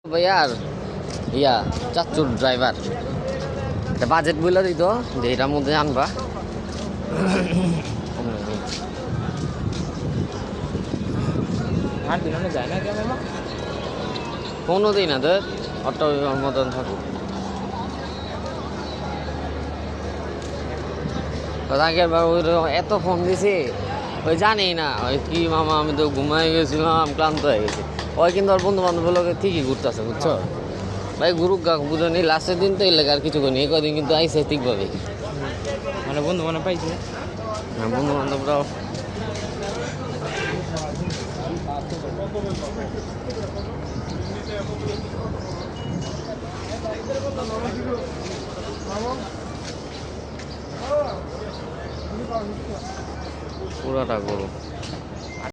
ভাইয়া আর ইয়া চাচ্চুর driver budget বলে দিত যে এটার মধ্যে আনবা আর দিন যায় না কেন মামা? কোনো দিন না তোর অটো মতন থাকুক আগের বার ওই এত ফোন দিছি ওই জানি না ওই কি মামা আমি তো ঘুমাই গেছিলাম ক্লান্ত হয়ে গেছি ওই কিন্তু ওর বন্ধু বান্ধব ঠিকই ঘুরতেছে বুঝছো ভাই গুরু গা বুঝো নি লাস্টের দিন তো এলাকা আর কিছু করিনি কদিন কিন্তু আইসে ঠিকভাবে মানে বন্ধু মানে পাইছে বন্ধু বান্ধবরাও পুরাটা গরু